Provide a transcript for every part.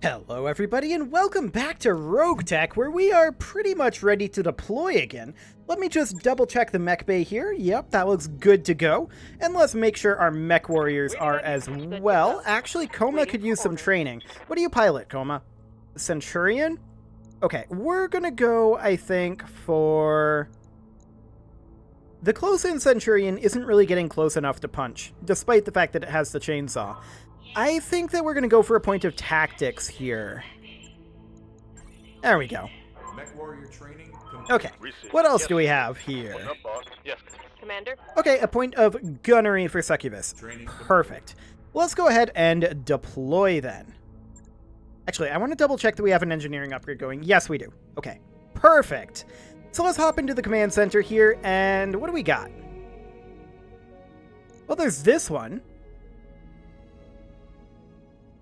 Hello everybody and welcome back to RogueTech, where we are pretty much ready to deploy again. Let me just double check the mech bay here. Yep, that looks good to go. And let's make sure our mech warriors are as well. Actually, Coma could use some training. What do you pilot, Coma? Centurion? Okay, we're gonna go, I think, for... The close-in Centurion isn't really getting close enough to punch, despite the fact that it has the chainsaw. I think that we're going to go for a point of tactics here. There we go. Okay, what else do we have here? Commander? Okay, a point of gunnery for Succubus. Perfect. Let's go ahead and deploy then. Actually, I want to double check that we have an engineering upgrade going. Yes, we do. Okay, perfect. So let's hop into the command center here, and what do we got? Well, there's this one.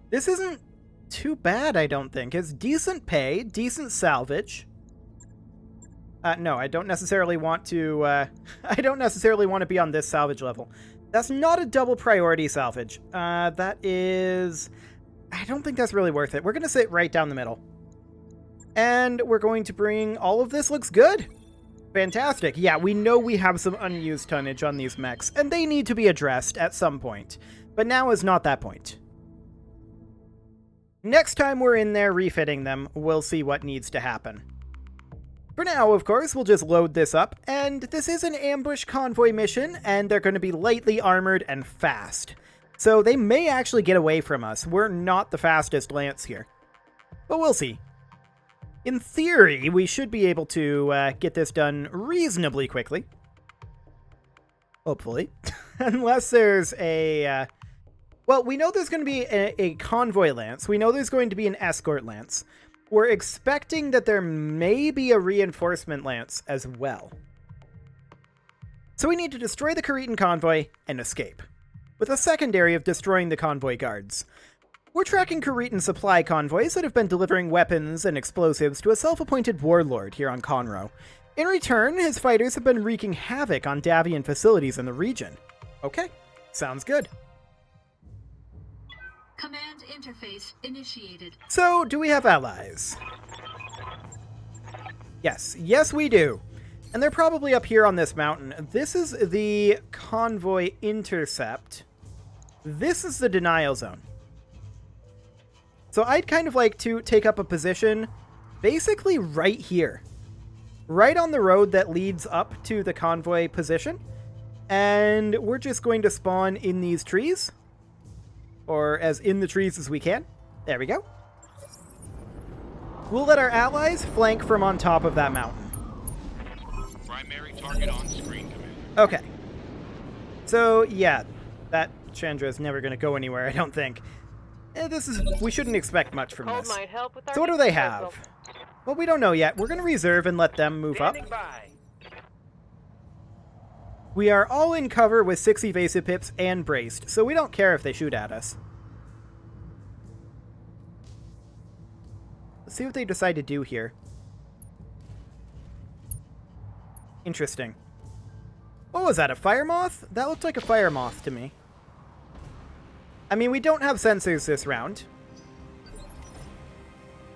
This isn't too bad, I don't think. It's decent pay, decent salvage. No, I don't necessarily want to, I don't necessarily want to be on this salvage level. That's not a double priority salvage. That is... I don't think that's really worth it. We're going to sit right down the middle. And we're going to bring all of this. Looks good. Fantastic. Yeah, we know we have some unused tonnage on these mechs, and they need to be addressed at some point. But now is not that point. Next time we're in there refitting them, we'll see what needs to happen. For now, of course, we'll just load this up, and this is an ambush convoy mission, and they're going to be lightly armored and fast. So they may actually get away from us. We're not the fastest lance here. But we'll see. In theory, we should be able to get this done reasonably quickly. Hopefully. Unless there's a... Well, we know there's going to be a convoy lance. We know there's going to be an escort lance. We're expecting that there may be a reinforcement lance as well. So we need to destroy the Cretan convoy and escape, with a secondary of destroying the convoy guards. We're tracking Cretan supply convoys that have been delivering weapons and explosives to a self-appointed warlord here on Conroe. In return, his fighters have been wreaking havoc on Davian facilities in the region. Okay, sounds good. Command interface initiated. So, do we have allies? Yes. Yes, we do. And they're probably up here on this mountain. This is the convoy intercept. This is the denial zone. So I'd kind of like to take up a position basically right here. Right on the road that leads up to the convoy position. And we're just going to spawn in these trees. Or as in the trees as we can. There we go. We'll let our allies flank from on top of that mountain. Primary target on screen, Commander. Okay. So, yeah. That Chandra is never going to go anywhere, I don't think. We shouldn't expect much from this. Might help with our So what do they have? Well, we don't know yet. We're going to reserve and let them move up. by. We are all in cover with 6 evasive pips and braced, so we don't care if they shoot at us. Let's see what they decide to do here. Interesting. What was that, a fire moth? That looked like a fire moth to me. I mean, we don't have sensors this round.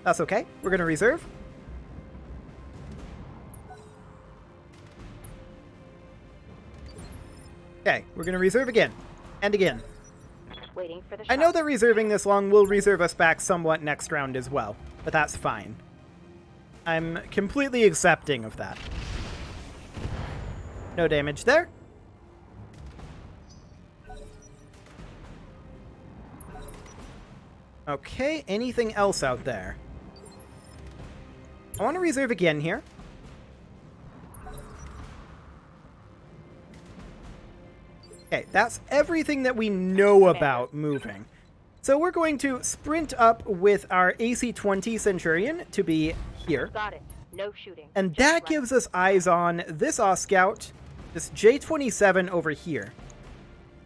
That's okay. We're going to reserve. Okay, we're going to reserve again. And again. Waiting for the I know that reserving this long will reserve us back somewhat next round as well, but that's fine. I'm completely accepting of that. No damage there. Okay, anything else out there? I want to reserve again here. Okay, that's everything that we know about moving. So we're going to sprint up with our AC-20 Centurion to be here. Got it. No shooting. And that gives us eyes on this Scout, this J-27 over here.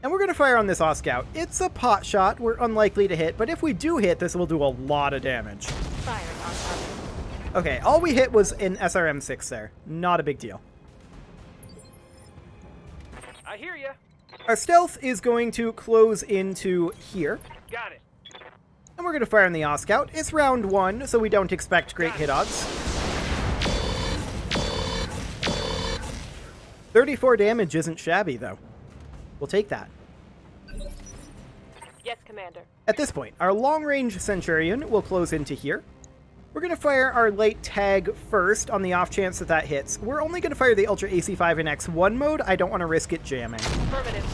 And we're going to fire on this Scout. It's a pot shot. We're unlikely to hit, but if we do hit, this will do a lot of damage. Firing on target. Okay, all we hit was an SRM-6 there. Not a big deal. I hear ya. Our stealth is going to close into here. Got it. And we're going to fire on the Oscout. It's round 1, so we don't expect great hit odds. 34 damage isn't shabby, though. We'll take that. Yes, Commander. At this point, our long-range Centurion will close into here. We're going to fire our light tag first on the off chance that that hits. We're only going to fire the Ultra AC5 in X1 mode. I don't want to risk it jamming. Affirmative.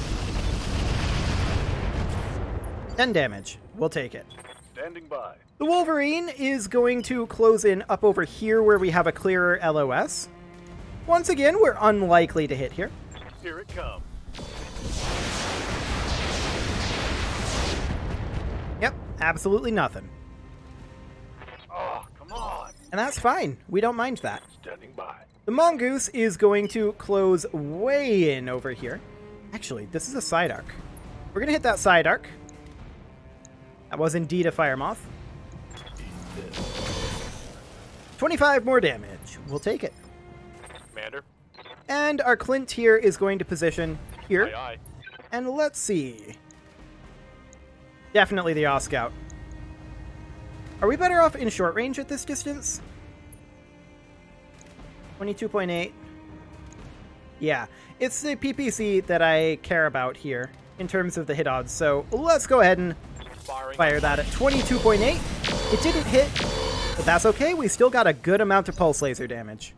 10 damage. We'll take it. Standing by. The Wolverine is going to close in up over here where we have a clearer LOS. Once again, we're unlikely to hit here. Here it comes. Yep, absolutely nothing. Oh, come on. And that's fine. We don't mind that. Standing by. The Mongoose is going to close way in over here. Actually, this is a side arc. We're going to hit that side arc. That was indeed a Fire Moth. 25 more damage. We'll take it. Commander. And our Clint here is going to position here. Aye, aye. And let's see. Definitely the Oscout. Are we better off in short range at this distance? 22.8. Yeah, it's the PPC that I care about here in terms of the hit odds. So let's go ahead and fire that at 22.8. It didn't hit, but that's okay. We still got a good amount of pulse laser damage.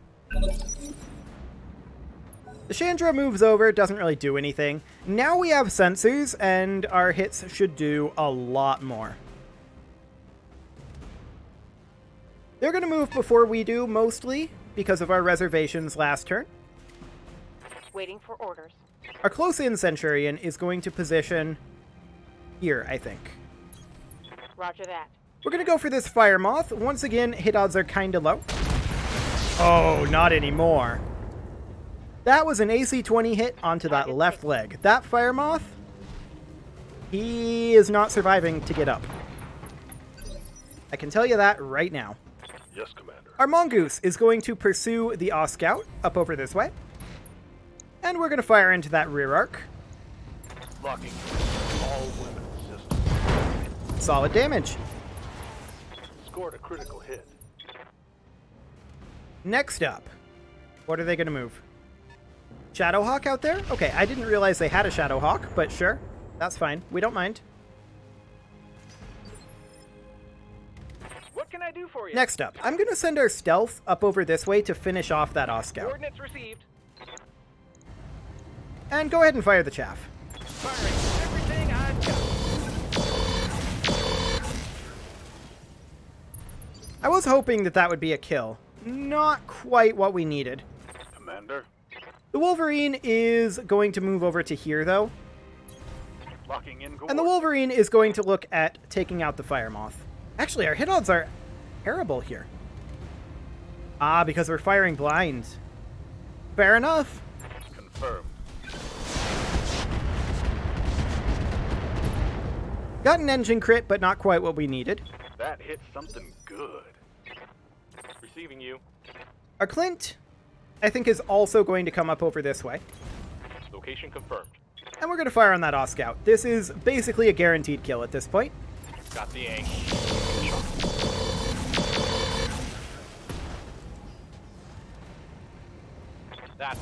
The Chandra moves over, doesn't really do anything. Now we have sensors, and our hits should do a lot more. They're going to move before we do, mostly, because of our reservations last turn. Waiting for orders. Our close-in Centurion is going to position here, I think. Roger that. We're going to go for this Fire Moth. Once again, hit odds are kind of low. Oh, not anymore. That was an AC-20 hit onto that left leg. That Fire Moth, he is not surviving to get up. I can tell you that right now. Yes, Commander. Our Mongoose is going to pursue the Oscout up over this way. And we're going to fire into that rear arc. Locking all weapons systems. Solid damage. Scored a critical hit. Next up, what are they going to move? Shadowhawk out there? Okay, I didn't realize they had a Shadowhawk, but sure. That's fine. We don't mind. What can I do for you? Next up, I'm going to send our Stealth up over this way to finish off that Oscout. Coordinates received. And go ahead and fire the chaff. Firing everything I've got. I was hoping that that would be a kill. Not quite what we needed. Commander. The Wolverine is going to move over to here, though. Locking in. And the Wolverine is going to look at taking out the Fire Moth. Actually, our hit odds are terrible here. Ah, because we're firing blind. Fair enough. Confirmed. Got an engine crit, but not quite what we needed. That hit something good. Receiving you. Our Clint, I think, is also going to come up over this way. Location confirmed. And we're going to fire on that Oscout. This is basically a guaranteed kill at this point. Got the angle. That.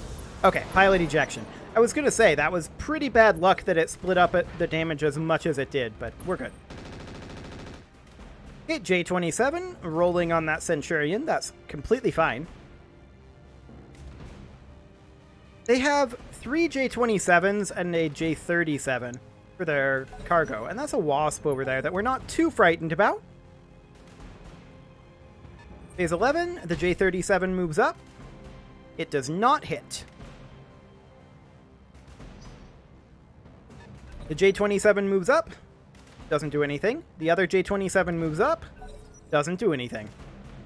Okay, pilot ejection. I was going to say, that was pretty bad luck that it split up the damage as much as it did, but we're good. Okay, J27, rolling on that Centurion. That's completely fine. They have 3 J27s and a J37 for their cargo, and that's a Wasp over there that we're not too frightened about. Phase 11, the J37 moves up. It does not hit. The J27 moves up. Doesn't do anything. The other J27 moves up. Doesn't do anything.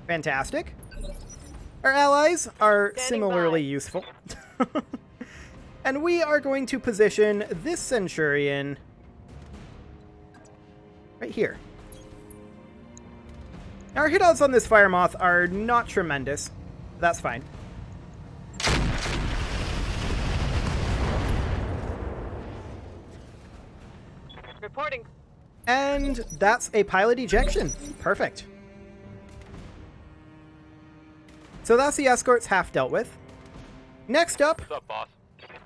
Fantastic. Our allies are similarly useful. And we are going to position this Centurion right here. Now, our hit odds on this Fire Moth are not tremendous. That's fine. Reporting. And that's a pilot ejection. Perfect. So that's the escorts half dealt with. Next up, What's up, boss?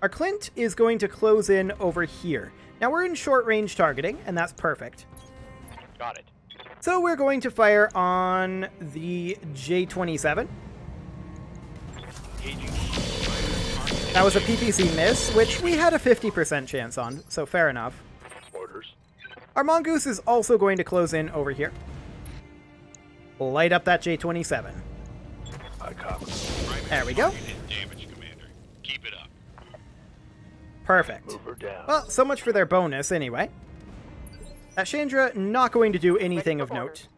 our Clint is going to close in over here. Now we're in short range targeting, and that's perfect. Got it. So we're going to fire on the J-27. Engaging. That was a PPC miss, which we had a 50% chance on, so fair enough. Orders. Our Mongoose is also going to close in over here. Light up that J-27. I copy. There we go. Damage, Commander. Keep it up. Perfect. Move her down. Well, so much for their bonus anyway. That Chandra not going to do anything of note.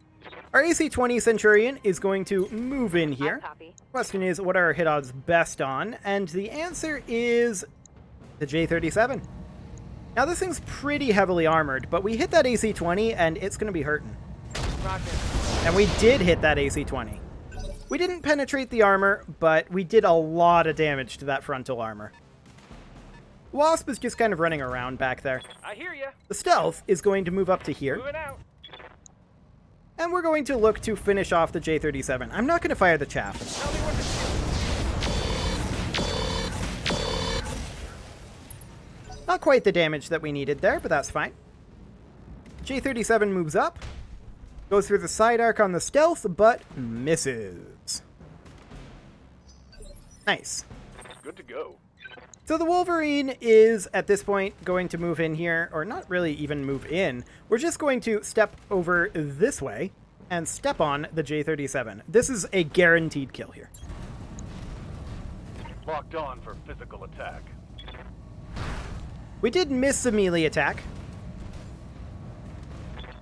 Our AC-20 Centurion is going to move in here. Copy. Question is, what are our hit odds best on? And the answer is the J-37. Now this thing's pretty heavily armored, but we hit that AC-20 and it's going to be hurting. Roger. And we did hit that AC-20. We didn't penetrate the armor, but we did a lot of damage to that frontal armor. Wasp is just kind of running around back there. I hear ya. The stealth is going to move up to here, Moving out. and we're going to look to finish off the J-37. I'm not going to fire the chaff. Tell me what to do. Not quite the damage that we needed there, but that's fine. J-37 moves up, goes through the side arc on the stealth, but misses. Nice. Good to go. So the Wolverine is, at this point, going to move in here, or not really even move in. We're just going to step over this way and step on the J-37. This is a guaranteed kill here. Locked on for physical attack. We did miss the melee attack,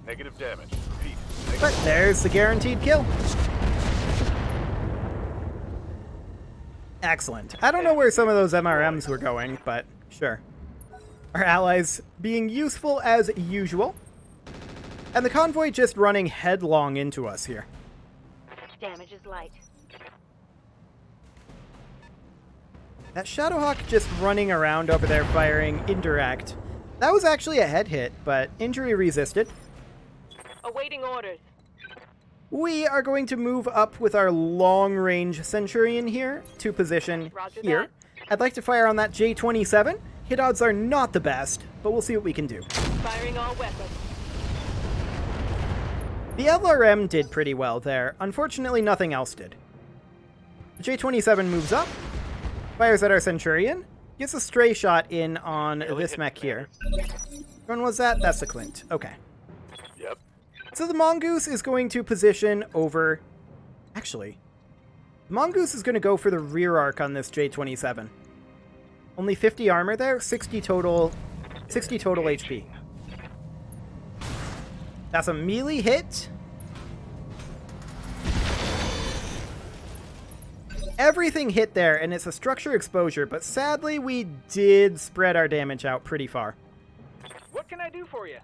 Negative damage. Repeat. but there's the guaranteed kill. Excellent. I don't know where some of those MRMs were going, but sure. Our allies being useful as usual. And the convoy just running headlong into us here. Damage is light. That Shadowhawk just running around over there firing indirect. That was actually a head hit, but injury resisted. Awaiting orders. We are going to move up with our long-range Centurion here to position Roger here. that. I'd like to fire on that J-27. Hit odds are not the best, but we'll see what we can do. Firing all weapons. The LRM did pretty well there. Unfortunately, nothing else did. The J-27 moves up, fires at our Centurion, gets a stray shot in on Barely this hit mech the here. Which one was that? That's the Clint. Okay. Yep. So the Mongoose is going to position over... Actually, the Mongoose is going to go for the rear arc on this J-27. Only 50 armor there, 60 total HP. That's a melee hit. Everything hit there, and it's a structure exposure, but sadly we did spread our damage out pretty far. What can I do for you?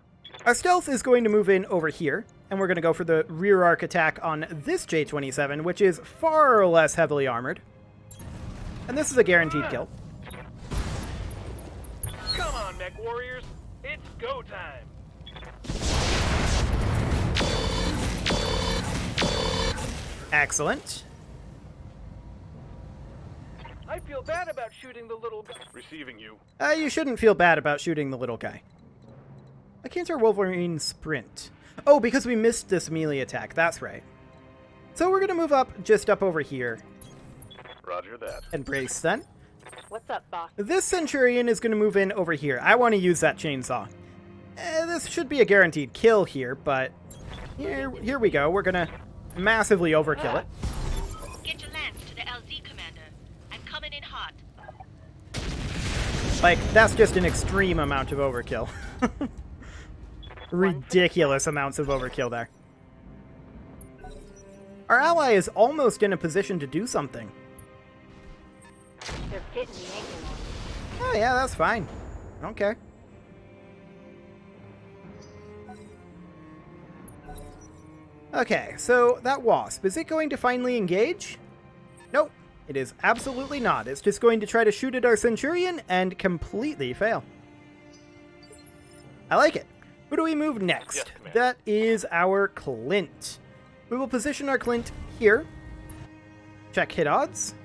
Our stealth is going to move in over here, and we're going to go for the rear arc attack on this J-27, which is far less heavily armored. And this is a guaranteed kill. Come on, mech warriors. It's go time. Excellent. I feel bad about shooting the little guy. Receiving you. You shouldn't feel bad about shooting the little guy. I can't our Wolverine sprint. Oh, because we missed this melee attack. That's right. So we're going to move up, just up over here. Roger that. And brace then. What's up, boss? This Centurion is going to move in over here. I want to use that chainsaw. This should be a guaranteed kill here, but here we go. We're going to massively overkill it. Get your lance to the LZ, Commander. I'm coming in hot. Like, that's just an extreme amount of overkill. Ridiculous amounts of overkill there. Our ally is almost in a position to do something. They're getting the angle on. Oh yeah, that's fine. I don't care. Okay, so that Wasp, is it going to finally engage? Nope, it is absolutely not. It's just going to try to shoot at our Centurion and completely fail. I like it. Who do we move next? Yes, Commander. That is our Clint. We will position our Clint here. Check hit odds.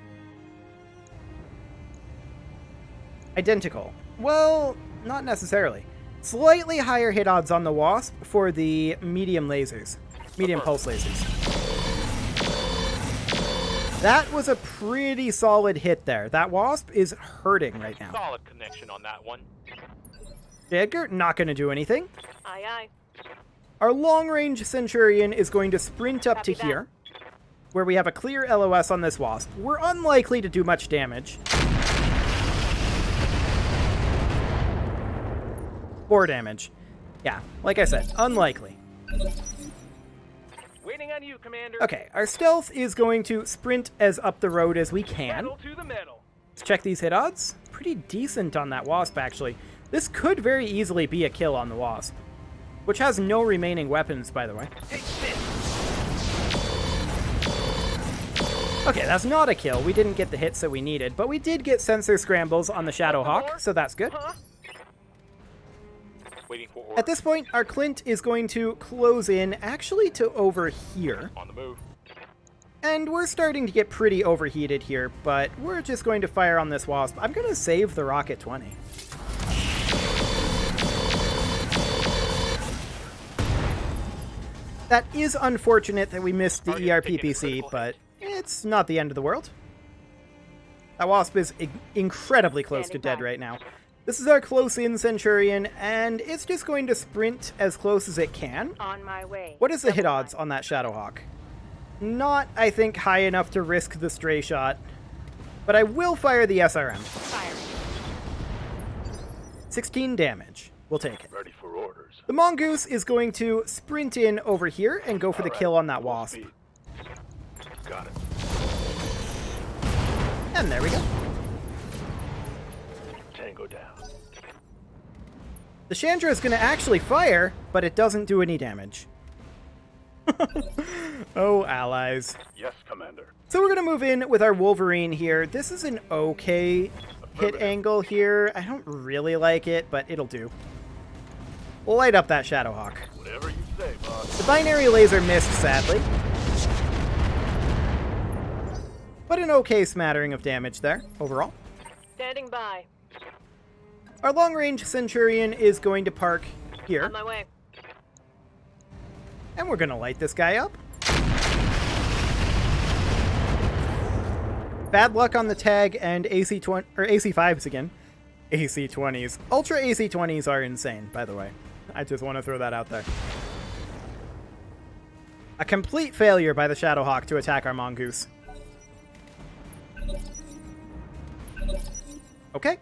Identical. Well, not necessarily. Slightly higher hit odds on the Wasp for the medium lasers. Medium pulse lasers. That was a pretty solid hit there. That Wasp is hurting right now. Solid connection on that one. Edgar, not going to do anything. Aye, aye. Our long-range Centurion is going to sprint up to Copy that. here, where we have a clear LOS on this Wasp. We're unlikely to do much damage. 4 damage. Yeah, like I said, unlikely. Waiting on you, Commander. Okay, our stealth is going to sprint as up the road as we can. Pedal to the metal. Let's check these hit odds. Pretty decent on that Wasp, actually. This could very easily be a kill on the Wasp, which has no remaining weapons, by the way. Take this. Okay, that's not a kill. We didn't get the hits that we needed, but we did get sensor scrambles on the Shadowhawk, so that's good. Huh? Waiting for orders. At this point, our Clint is going to close in, actually to over here. On the move. And we're starting to get pretty overheated here, but we're just going to fire on this Wasp. I'm going to save the Rocket 20. That is unfortunate that we missed the Target taking a ERPPC, critical but it's not the end of the world. That Wasp is incredibly close to Standing dead by. right now. This is our close-in Centurion, and it's just going to sprint as close as it can. On my way. What is the hit Double odds line. on that Shadowhawk? Not, I think, high enough to risk the stray shot, but I will fire the SRM. Firing. 16 damage. We'll take it. Ready for orders. The Mongoose is going to sprint in over here and go for the All right, kill on that full Wasp. speed. Got it. And there we go. Tango down. The Chandra is going to actually fire, but it doesn't do any damage. Oh, allies. Yes, Commander. So we're going to move in with our Wolverine here. This is an okay hit Affirmative. angle here. I don't really like it, but it'll do. We'll light up that Shadowhawk. Whatever you say, boss. The binary laser missed, sadly. But an okay smattering of damage there, overall. Standing by. Our long-range Centurion is going to park here, On my way. and we're going to light this guy up. Bad luck on the tag and AC5s again. AC20s. Ultra AC20s are insane, by the way. I just want to throw that out there. A complete failure by the Shadowhawk to attack our Mongoose. Okay.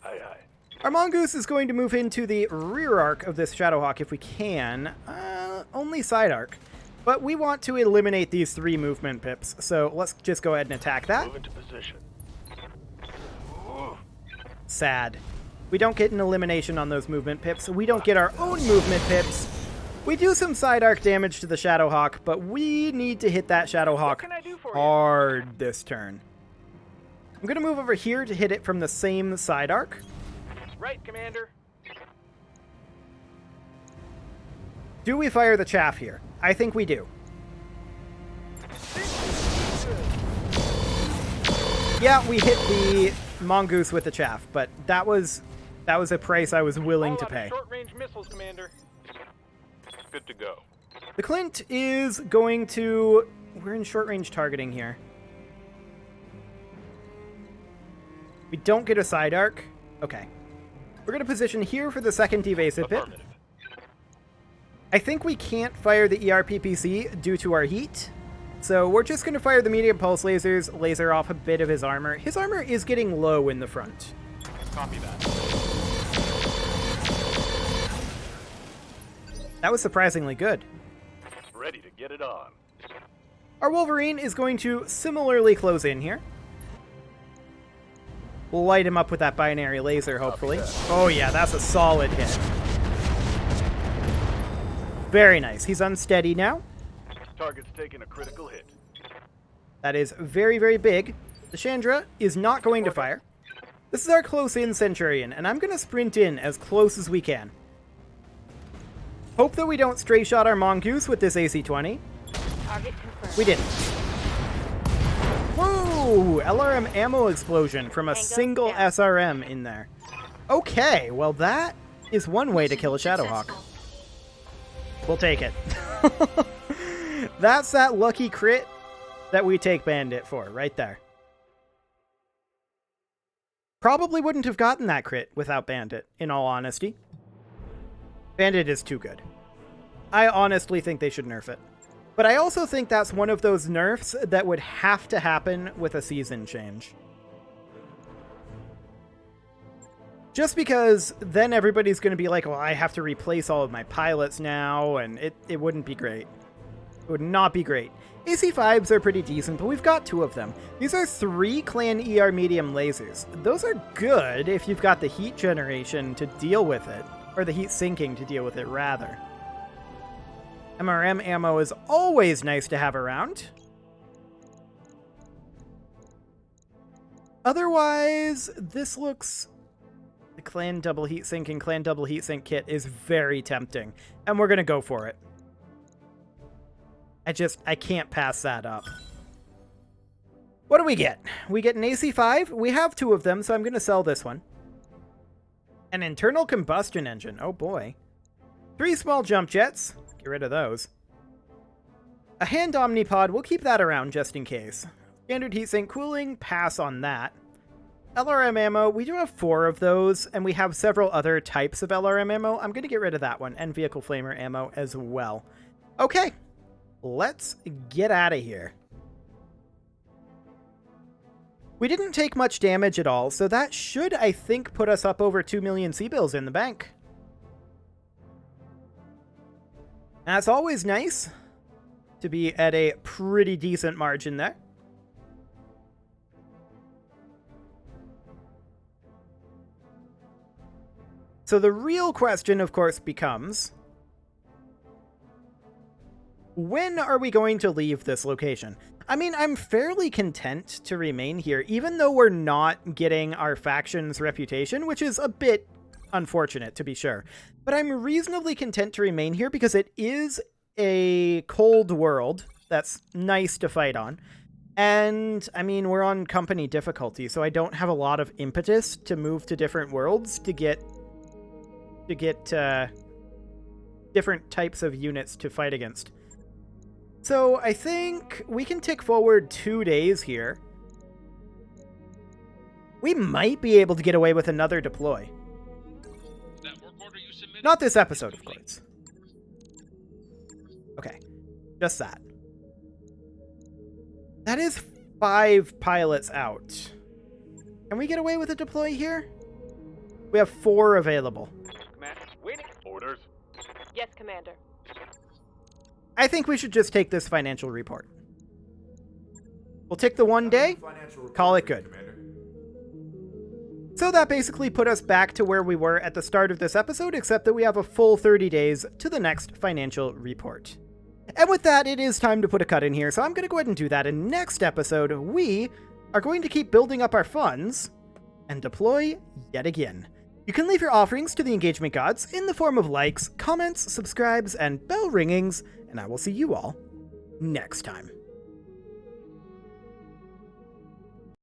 Aye, aye. Our Mongoose is going to move into the rear arc of this Shadowhawk if we can. Only side arc. But we want to eliminate these 3 movement pips, so let's just go ahead and attack that. Move into position. Sad. We don't get an elimination on those movement pips. We don't get our own movement pips. We do some side arc damage to the Shadowhawk, but we need to hit that What Shadowhawk can I do for you? hard this turn. I'm going to move over here to hit it from the same side arc. Right, Commander. Do we fire the chaff here? I think we do. Yeah, we hit the Mongoose with the chaff, but that was a price I was willing All to out of pay. short-range missiles, Commander. Good to go. The Clint is going to... We're in short-range targeting here. We don't get a side arc. Okay. We're going to position here for the second evasive pit. Affirmative. I think we can't fire the ERPPC due to our heat. So we're just going to fire the medium pulse lasers, laser off a bit of his armor. His armor is getting low in the front. Copy that. That was surprisingly good. Ready to get it on. Our Wolverine is going to similarly close in here. We'll light him up with that binary laser, hopefully. Oh yeah, that's a solid hit. Very nice. He's unsteady now. Target's taking a critical hit. That is very, very big. The Chandra is not going to fire. This is our close-in Centurion, and I'm going to sprint in as close as we can. Hope that we don't stray shot our mongoose with this AC-20. Target confirmed. We didn't. Whoa! LRM ammo explosion from a Tango single down. SRM in there. Okay, well that is one way to kill a shadowhawk. We'll take it. That's that lucky crit that we take Bandit for, right there. Probably wouldn't have gotten that crit without Bandit, in all honesty. Bandit is too good. I honestly think they should nerf it. But I also think that's one of those nerfs that would have to happen with a season change. Just because then everybody's going to be like, well, I have to replace all of my pilots now, and it wouldn't be great. It would not be great. AC-5s are pretty decent, but we've got 2 of them. These are 3 Clan ER medium lasers. Those are good if you've got the heat generation to deal with it, or the heat sinking to deal with it, rather. MRM ammo is always nice to have around. Otherwise, this looks... The Clan Double Heatsink and Clan Double Heatsink kit is very tempting, and we're going to go for it. I can't pass that up. What do we get? We get an AC-5. We have 2 of them, so I'm going to sell this one. An internal combustion engine. Oh boy. 3 small jump jets. Get rid of those. A hand omnipod. We'll keep that around just in case. Standard heatsink cooling. Pass on that. LRM ammo. We do have 4 of those, and we have several other types of LRM ammo. I'm going to get rid of that one, and vehicle flamer ammo as well. Okay. Let's get out of here. We didn't take much damage at all, so that should, I think, put us up over 2 million C-bills in the bank. That's always nice to be at a pretty decent margin there. So the real question, of course, becomes... when are we going to leave this location? I mean, I'm fairly content to remain here, even though we're not getting our faction's reputation, which is a bit unfortunate, to be sure. But I'm reasonably content to remain here because it is a cold world that's nice to fight on. And, I mean, we're on company difficulty, so I don't have a lot of impetus to move to different worlds to get different types of units to fight against. So I think we can tick forward 2 days here. We might be able to get away with another deploy. That work order you submitted? Not this episode, of course. Okay, just that. That is 5 pilots out. Can we get away with a deploy here? We have 4 available. Command, waiting. Orders. Yes, Commander. I think we should just take this financial report. We'll take the 1 day, call it good. So that basically put us back to where we were at the start of this episode, except that we have a full 30 days to the next financial report. And with that, it is time to put a cut in here, so I'm going to go ahead and do that. In next episode, we are going to keep building up our funds and deploy yet again. You can leave your offerings to the engagement gods in the form of likes, comments, subscribes, and bell ringings, and I will see you all next time.